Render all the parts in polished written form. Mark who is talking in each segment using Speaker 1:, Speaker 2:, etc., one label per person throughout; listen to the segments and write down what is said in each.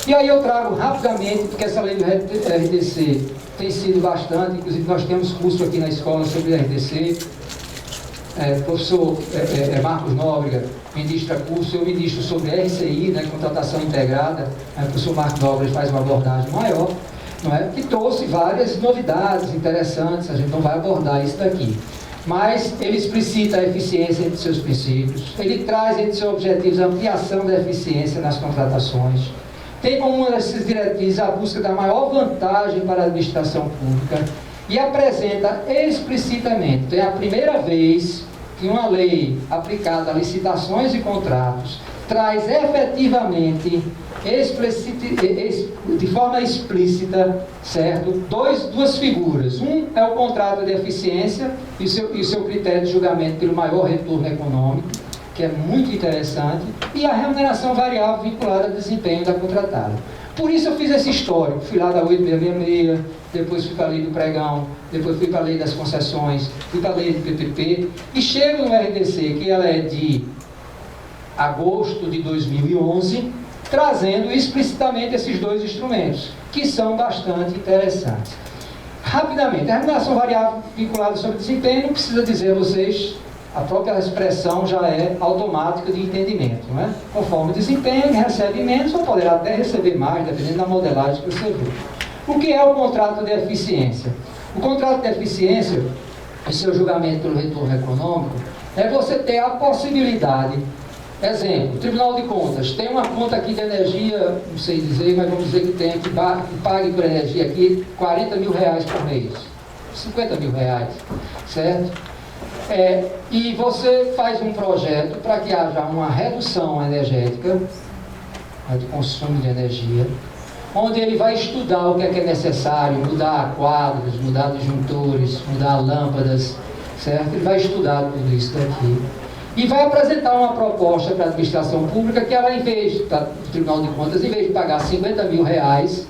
Speaker 1: E aí eu trago rapidamente, porque essa lei do RDC tem sido bastante, inclusive nós temos curso aqui na escola sobre RDC, professor Marcos Nóbrega ministra curso, eu ministro sobre RCI, né, contratação integrada, o professor Marcos Nóbrega faz uma abordagem maior, não é? Que trouxe várias novidades interessantes, a gente não vai abordar isso daqui. Mas ele explicita a eficiência entre seus princípios, ele traz entre seus objetivos a ampliação da eficiência nas contratações, tem como uma dessas diretrizes a busca da maior vantagem para a administração pública e apresenta explicitamente, é a primeira vez que uma lei aplicada a licitações e contratos traz efetivamente, de forma explícita, certo? Duas figuras. Um é o contrato de eficiência e o seu critério de julgamento pelo maior retorno econômico, que é muito interessante, e a remuneração variável vinculada ao desempenho da contratada. Por isso eu fiz esse histórico, fui lá da 8666, depois fui para a lei do pregão, depois fui para a lei das concessões, fui para a lei do PPP, e chego no RDC, que ela é de agosto de 2011, trazendo explicitamente esses dois instrumentos, que são bastante interessantes. Rapidamente, a remuneração variável vinculada sobre desempenho, não precisa dizer a vocês, a própria expressão já é automática de entendimento, não é? Conforme o desempenho, recebe menos ou poderá até receber mais, dependendo da modelagem que você vê. O que é o contrato de eficiência? O contrato de eficiência, em seu julgamento pelo retorno econômico, é você ter a possibilidade, exemplo, Tribunal de Contas, tem uma conta aqui de energia, não sei dizer, mas vamos dizer que tem, que pague por energia aqui 40 mil reais por mês, 50 mil reais, certo? E você faz um projeto para que haja uma redução energética, de consumo de energia, onde ele vai estudar o que é necessário, mudar quadros, mudar disjuntores, mudar lâmpadas, certo? Ele vai estudar tudo isso daqui. E vai apresentar uma proposta para a administração pública que ela, em vez, para o Tribunal de Contas, em vez de pagar 50 mil reais,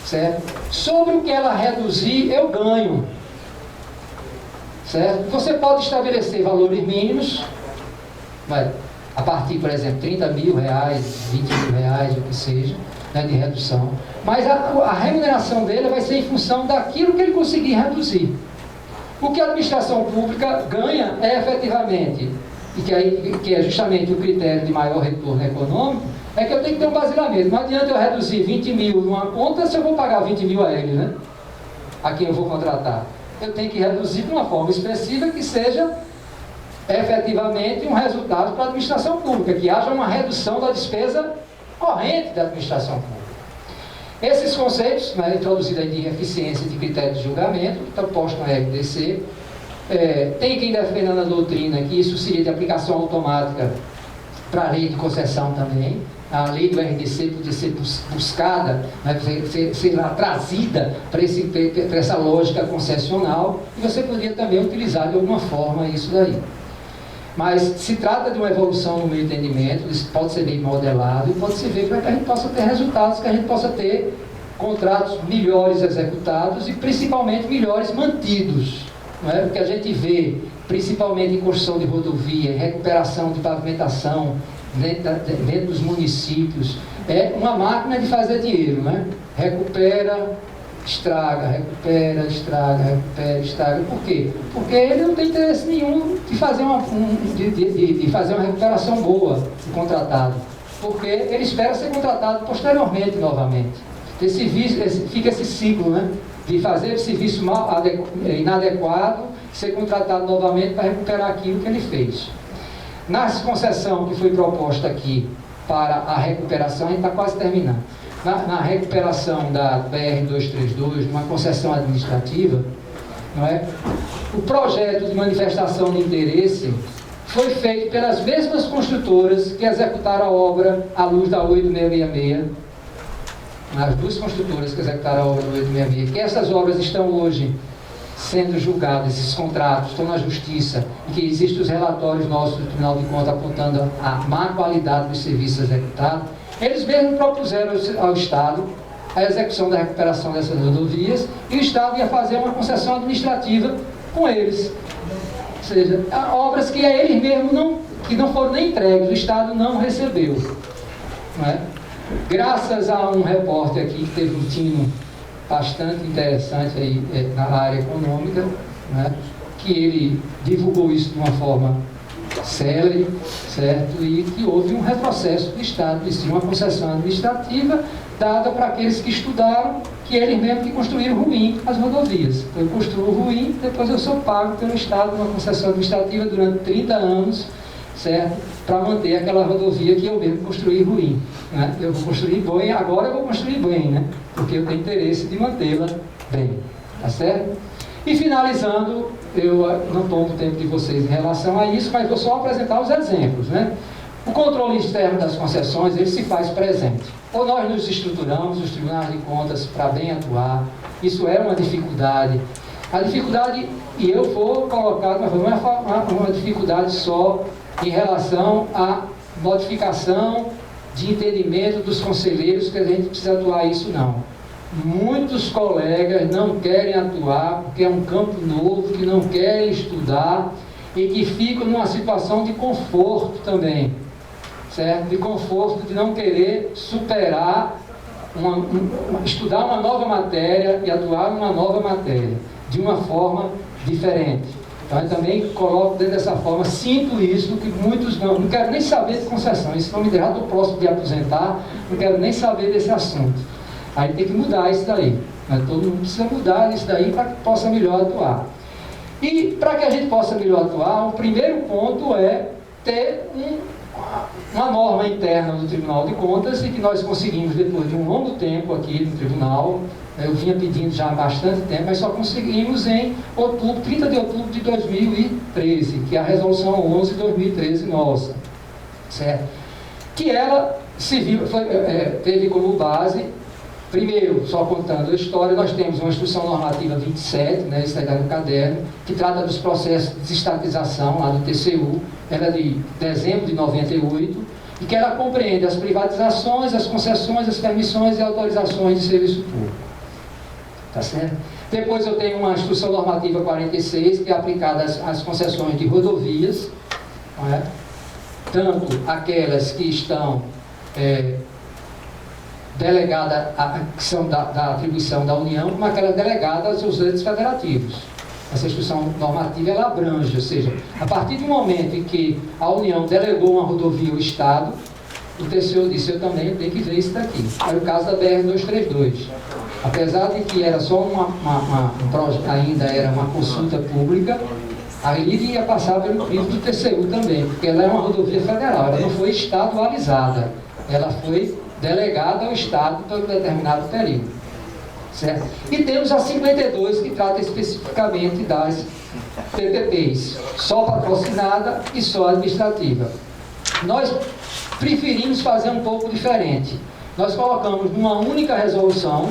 Speaker 1: certo? Sobre o que ela reduzir, eu ganho. Certo? Você pode estabelecer valores mínimos, a partir, por exemplo, 30 mil reais, 20 mil reais, o que seja, né, de redução. Mas a remuneração dele vai ser em função daquilo que ele conseguir reduzir. O que a administração pública ganha é efetivamente, que é justamente o critério de maior retorno econômico, é que eu tenho que ter um basilamento. Não adianta eu reduzir 20 mil numa conta se eu vou pagar 20 mil a ele, né? A quem eu vou contratar. Eu tenho que reduzir de uma forma expressiva que seja efetivamente um resultado para a administração pública, que haja uma redução da despesa corrente da administração pública. Esses conceitos, né, introduzidos aí de eficiência de critério de julgamento, que estão postos no RDC, tem quem defenda na doutrina que isso seria de aplicação automática para a lei de concessão também. A lei do RDC podia ser buscada, né, ser trazida para essa lógica concessional, e você poderia também utilizar de alguma forma isso daí. Mas se trata de uma evolução no meu entendimento, isso pode ser bem modelado e pode se ver para que a gente possa ter resultados, que a gente possa ter contratos melhores executados e principalmente melhores mantidos. Não é? Porque a gente vê, principalmente em construção de rodovia, em recuperação de pavimentação, dentro dos municípios, é uma máquina de fazer dinheiro, né? Recupera, estraga, recupera, estraga, recupera, estraga. Por quê? Porque ele não tem interesse nenhum de fazer uma recuperação boa do contratado, porque ele espera ser contratado posteriormente novamente. Fica esse ciclo, né? De fazer serviço inadequado, ser contratado novamente para recuperar aquilo que ele fez. Na concessão que foi proposta aqui para a recuperação, a gente está quase terminando. Na recuperação da BR-232, numa concessão administrativa, não é? O projeto de manifestação de interesse foi feito pelas mesmas construtoras que executaram a obra à luz da 8666. As duas construtoras que executaram a obra do 866, que essas obras estão hoje sendo julgadas, esses contratos estão na justiça, e que existem os relatórios nossos do Tribunal de Contas apontando a má qualidade dos serviços executados. Eles mesmos propuseram ao Estado a execução da recuperação dessas rodovias, e o Estado ia fazer uma concessão administrativa com eles. Ou seja, obras que eles mesmos que não foram nem entregues, o Estado não recebeu. Não é? Graças a um repórter aqui que teve um time bastante interessante aí na área econômica, né, que ele divulgou isso de uma forma célere, certo? E que houve um retrocesso do Estado, de uma concessão administrativa dada para aqueles que estudaram, que eles mesmos que construíram ruim as rodovias. Então, eu construo ruim, depois eu sou pago pelo Estado uma concessão administrativa durante 30 anos, certo? Para manter aquela rodovia que eu mesmo construí ruim, né? Eu vou construir bem, agora eu vou construir bem, né? Porque eu tenho interesse de mantê-la bem, tá certo? E finalizando, eu não tomo o tempo de vocês em relação a isso, mas vou só apresentar os exemplos, né? O controle externo das concessões, ele se faz presente. Ou nós nos estruturamos, os tribunais de contas, para bem atuar, isso é uma dificuldade. A dificuldade, e eu vou colocar, mas não é uma dificuldade só em relação à modificação de entendimento dos conselheiros, que a gente precisa atuar isso não. Muitos colegas não querem atuar porque é um campo novo, que não querem estudar e que ficam numa situação de conforto também, certo? De conforto de não querer superar, estudar uma nova matéria e atuar numa nova matéria, de uma forma diferente. Então, eu também coloco dentro dessa forma, sinto isso, que muitos não quero nem saber de concessão, isso não me deixa, estou próximo de aposentar, não quero nem saber desse assunto. Aí tem que mudar isso daí, né? Todo mundo precisa mudar isso daí para que possa melhor atuar. E para que a gente possa melhor atuar, o primeiro ponto é ter uma norma interna do Tribunal de Contas, e que nós conseguimos depois de um longo tempo aqui no Tribunal. Eu vinha pedindo já há bastante tempo, mas só conseguimos em outubro, 30 de outubro de 2013, que é a Resolução 11 de 2013 nossa, certo? Que ela teve como base, primeiro, só contando a história, nós temos uma Instrução Normativa 27, né, isso está no caderno, que trata dos processos de desestatização lá do TCU, ela é de dezembro de 98, e que ela compreende as privatizações, as concessões, as permissões e autorizações de serviço público. Tá certo? Depois eu tenho uma Instrução Normativa 46, que é aplicada às concessões de rodovias, não é? Tanto aquelas que estão delegadas, que são da atribuição da União, como aquelas delegadas aos entes federativos. Essa Instrução Normativa, ela abrange, ou seja, a partir do momento em que a União delegou uma rodovia ao Estado, o TCU disse, eu também tenho que ver isso daqui. Era o caso da BR-232. Apesar de que era só ainda era uma consulta pública, aí iria passar pelo crivo do TCU também, porque ela é uma rodovia federal, ela não foi estadualizada, ela foi delegada ao Estado por um determinado período, certo? E temos a 52, que trata especificamente das PPPs, só patrocinada e só administrativa. Nós preferimos fazer um pouco diferente. Nós colocamos numa única resolução,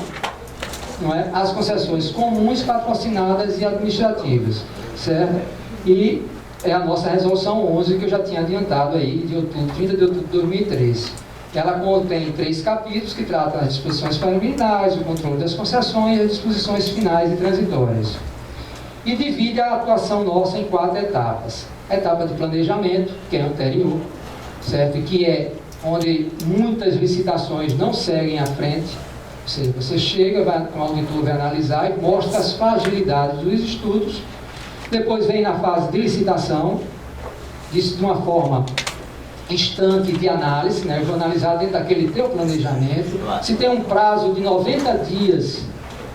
Speaker 1: não é, as concessões comuns, patrocinadas e administrativas, certo? E é a nossa resolução 11, que eu já tinha adiantado aí, de outubro, 30 de outubro de 2013. Ela contém 3 capítulos que tratam as disposições preliminares, o controle das concessões e as disposições finais e transitórias. E divide a atuação nossa em 4 etapas. A etapa de planejamento, que é anterior, certo? E que é onde muitas licitações não seguem à frente. Ou seja, você chega, o auditor vai analisar e mostra as fragilidades dos estudos. Depois vem na fase de licitação, isso de uma forma instante de análise, né? Eu vou analisar dentro daquele teu planejamento. Se tem um prazo de 90 dias,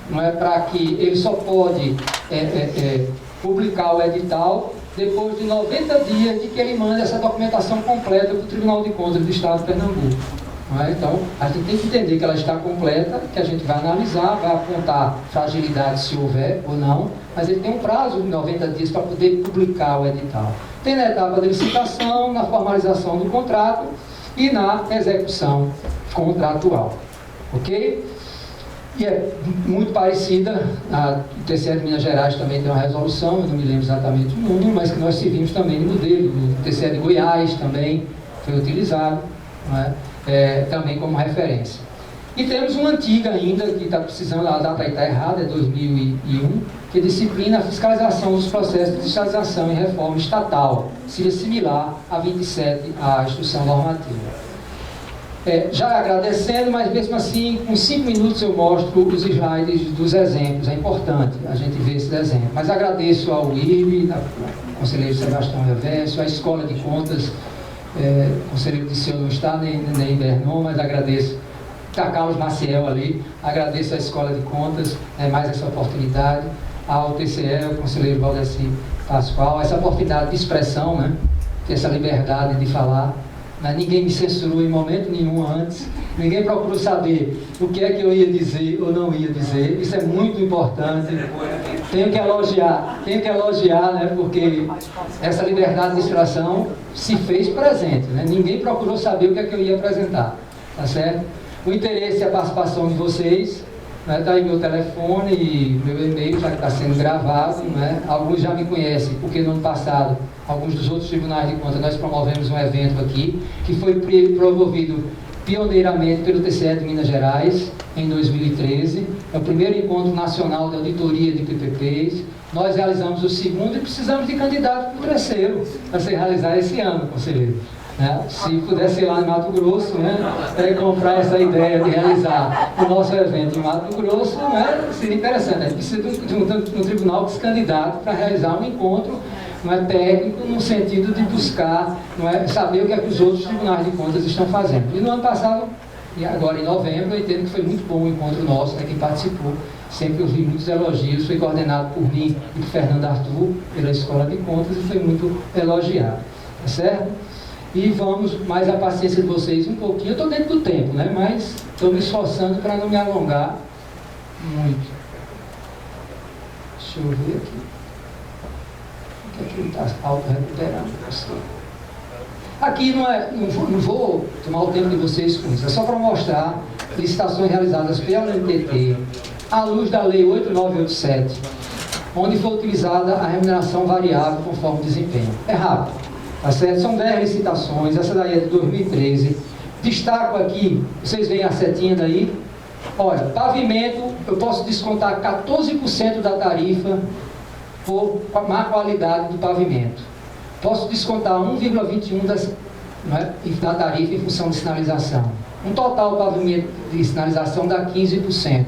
Speaker 1: não é, para que ele só pode publicar o edital, depois de 90 dias de que ele manda essa documentação completa para o Tribunal de Contas do Estado de Pernambuco. Não é? Então, a gente tem que entender que ela está completa, que a gente vai analisar, vai apontar fragilidade se houver ou não, mas ele tem um prazo de 90 dias para poder publicar o edital. Tem na etapa de licitação, na formalização do contrato e na execução contratual. Ok? E é muito parecida, a TCE de Minas Gerais também tem uma resolução, eu não me lembro exatamente o número, mas que nós seguimos também no modelo. O TCE de Goiás também foi utilizado, não é? Também como referência. E temos uma antiga ainda, que está precisando, a data está errada, é 2001, que disciplina a fiscalização dos processos de digitalização e reforma estatal, seria similar a 27, à instrução normativa. Já agradecendo, mas mesmo assim, com 5 minutos eu mostro os slides dos exemplos, é importante a gente ver esses exemplos. Mas agradeço ao IRB, ao conselheiro Sebastião Reverso, à Escola de Contas, o conselheiro disse eu não está, nem Bernon, mas agradeço a Carlos Maciel ali, agradeço à Escola de Contas, mais essa oportunidade, ao TCE, o conselheiro Valdeci Pascoal, essa oportunidade de expressão, né, essa liberdade de falar. Ninguém me censurou em momento nenhum antes, ninguém procurou saber o que é que eu ia dizer ou não ia dizer, isso é muito importante. Tenho que elogiar, né, porque essa liberdade de expressão se fez presente, né? Ninguém procurou saber o que é que eu ia apresentar, tá certo? O interesse e a participação de vocês, né, tá aí meu telefone e meu e-mail, já que está sendo gravado, né? Alguns já me conhecem, porque no ano passado, alguns dos outros tribunais de contas, nós promovemos um evento aqui, que foi promovido pioneiramente pelo TCE de Minas Gerais, em 2013. É o primeiro encontro nacional de auditoria de PPPs. Nós realizamos o segundo e precisamos de candidato para o terceiro, para se realizar esse ano, conselheiro. Se pudesse ir lá em Mato Grosso, né, comprar essa ideia de realizar o nosso evento em Mato Grosso, né, seria interessante. A gente precisa de um tribunal que se candidate para realizar um encontro, não é, técnico, no sentido de buscar, não é, saber o que é que os outros tribunais de contas estão fazendo. E no ano passado, e agora em novembro, eu entendo que foi muito bom o encontro nosso, né, quem participou. Sempre ouvi muitos elogios, foi coordenado por mim e por Fernando Arthur, pela Escola de Contas, e foi muito elogiado. Tá certo? E vamos, mais a paciência de vocês um pouquinho. Eu estou dentro do tempo, né? Mas estou me esforçando para não me alongar muito. Deixa eu ver aqui. O que é que ele está auto-recuperando? Aqui não vou tomar o tempo de vocês com isso. É só para mostrar licitações realizadas pela NTT à luz da Lei 8987, onde foi utilizada a remuneração variável conforme o desempenho. É rápido. Tá certo? São 10 licitações, essa daí é de 2013. Destaco aqui, vocês veem a setinha daí? Olha, pavimento, eu posso descontar 14% da tarifa por má qualidade do pavimento. Posso descontar 1,21% da tarifa em função de sinalização. Um total pavimento de sinalização dá 15%.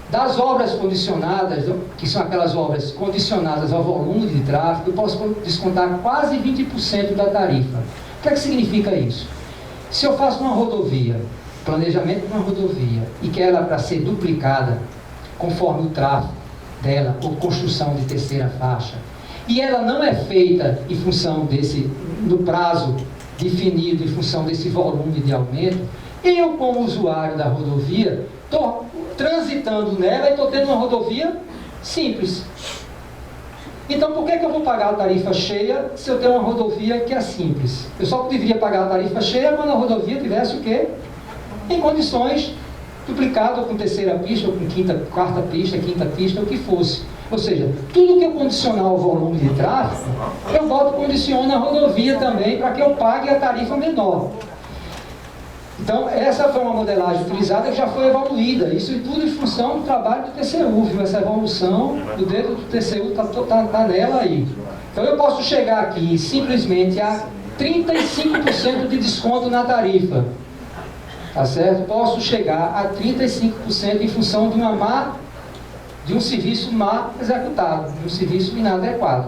Speaker 1: Das obras condicionadas, que são aquelas obras condicionadas ao volume de tráfego, eu posso descontar quase 20% da tarifa. O que é que significa isso? Se eu faço uma rodovia, planejamento de uma rodovia, e que ela para ser duplicada, conforme o tráfego dela, ou construção de terceira faixa, e ela não é feita em função do prazo definido, em função desse volume de aumento, eu, como usuário da rodovia, estou transitando nela e estou tendo uma rodovia simples. Então, por que eu vou pagar a tarifa cheia se eu tenho uma rodovia que é simples? Eu só deveria pagar a tarifa cheia quando a rodovia tivesse o quê? Em condições duplicado, ou com terceira pista, ou com quarta pista, quinta pista, o que fosse. Ou seja, tudo que eu condicionar ao volume de tráfego, eu condiciono a rodovia também para que eu pague a tarifa menor. Então, essa foi uma modelagem utilizada que já foi evoluída. Isso tudo em função do trabalho do TCU, viu? Essa evolução do dedo do TCU está nela aí. Então, eu posso chegar aqui simplesmente a 35% de desconto na tarifa. Tá certo? Posso chegar a 35% em função de um serviço mal executado, de um serviço inadequado.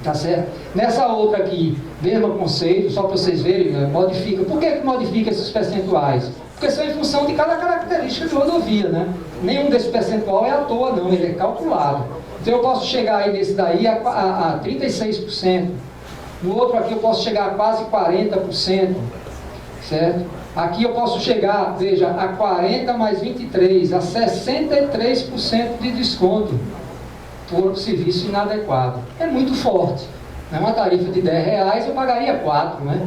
Speaker 1: Tá certo? Nessa outra aqui, mesmo conceito, só para vocês verem, modifica. Por que modifica esses percentuais? Porque são em função de cada característica de rodovia, né? Nenhum desses percentual é à toa, não, ele é calculado. Então eu posso chegar aí nesse daí a 36%. No outro aqui eu posso chegar a quase 40%, certo? Aqui eu posso chegar, veja, a 40 mais 23, a 63% de desconto por serviço inadequado. É muito forte. Né? Uma tarifa de R$10 eu pagaria 4, né?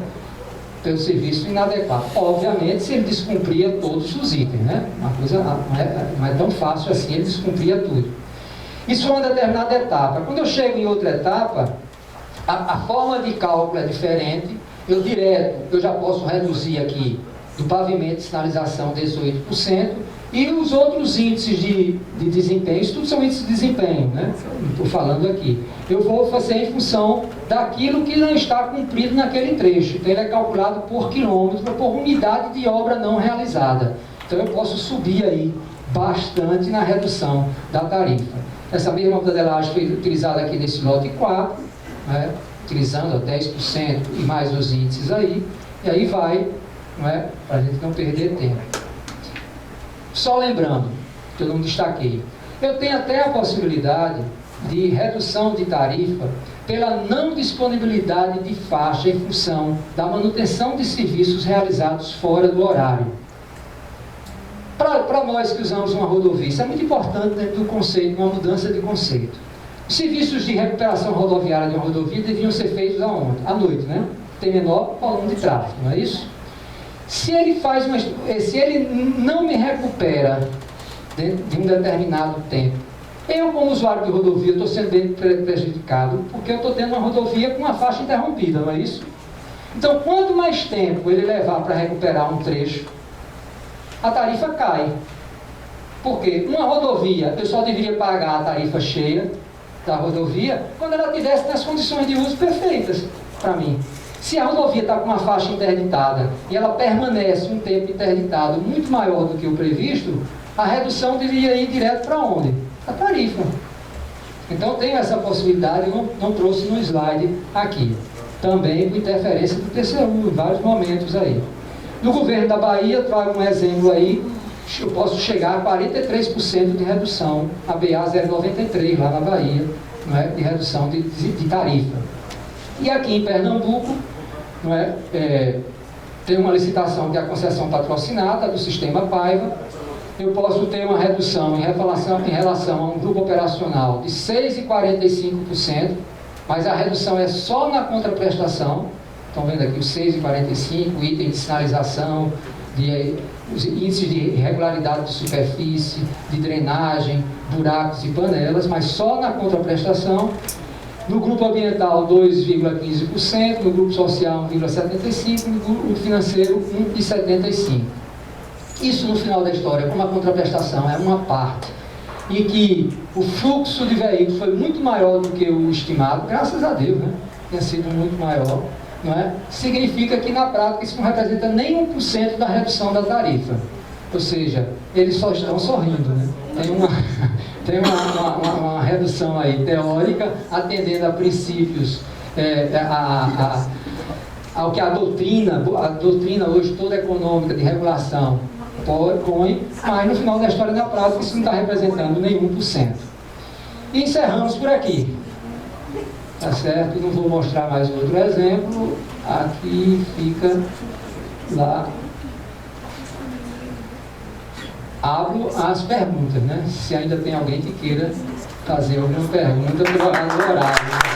Speaker 1: Pelo serviço inadequado. Obviamente, se ele descumpria todos os itens, né? Uma coisa não é tão fácil assim, ele descumpria tudo. Isso é uma determinada etapa. Quando eu chego em outra etapa, a forma de cálculo é diferente. Eu já posso reduzir aqui do pavimento de sinalização 18%, e os outros índices de desempenho, isso tudo são índices de desempenho, né? Estou falando aqui. Eu vou fazer em função daquilo que não está cumprido naquele trecho. Então ele é calculado por quilômetro, por unidade de obra não realizada. Então eu posso subir aí bastante na redução da tarifa. Essa mesma modelagem foi utilizada aqui nesse lote 4, né? Utilizando 10% e mais os índices aí, e aí vai, não é? Para a gente não perder tempo. Só lembrando, que eu não destaquei, eu tenho até a possibilidade de redução de tarifa pela não disponibilidade de faixa em função da manutenção de serviços realizados fora do horário. Para nós que usamos uma rodovia, isso é muito importante dentro do conceito, uma mudança de conceito. Os serviços de recuperação rodoviária de uma rodovia deviam ser feitos aonde? À noite, né? Tem menor volume de tráfego, não é isso? Se ele não me recupera de um determinado tempo, eu como usuário de rodovia estou sendo bem prejudicado, porque eu estou tendo uma rodovia com uma faixa interrompida, não é isso? Então, quanto mais tempo ele levar para recuperar um trecho, a tarifa cai. Porque uma rodovia, eu só deveria pagar a tarifa cheia da rodovia quando ela estivesse nas condições de uso perfeitas para mim. Se a rodovia está com uma faixa interditada e ela permanece um tempo interditado muito maior do que o previsto, a redução deveria ir direto para onde? A tarifa. Então eu tenho essa possibilidade, não trouxe no slide aqui. Também com interferência do TCU em vários momentos aí. No governo da Bahia, trago um exemplo aí, eu posso chegar a 43% de redução, a BA 093 lá na Bahia, não é? De redução de tarifa. E aqui em Pernambuco, não é? Tem uma licitação que é a concessão patrocinada do sistema Paiva. Eu posso ter uma redução em relação a um grupo operacional de 6,45%, mas a redução é só na contraprestação. Estão vendo aqui os 6,45%, item de sinalização, os índices de irregularidade de superfície, de drenagem, buracos e panelas, mas só na contraprestação. No grupo ambiental, 2,15%, no grupo social, 1,75%, no grupo financeiro, 1,75%. Isso, no final da história, como a contraprestação é uma parte, e que o fluxo de veículos foi muito maior do que o estimado, graças a Deus, né? Tinha sido muito maior, não é? Significa que, na prática, isso não representa nem 1% da redução da tarifa. Ou seja, eles só estão sorrindo, né? Tem uma redução aí teórica, atendendo a princípios, ao que a doutrina hoje toda econômica de regulação põe, mas no final da história, na prática, isso não está representando nenhum por cento. E encerramos por aqui. Tá certo? Não vou mostrar mais outro exemplo. Aqui fica lá. Abro as perguntas, né? Se ainda tem alguém que queira fazer alguma pergunta pelo horário.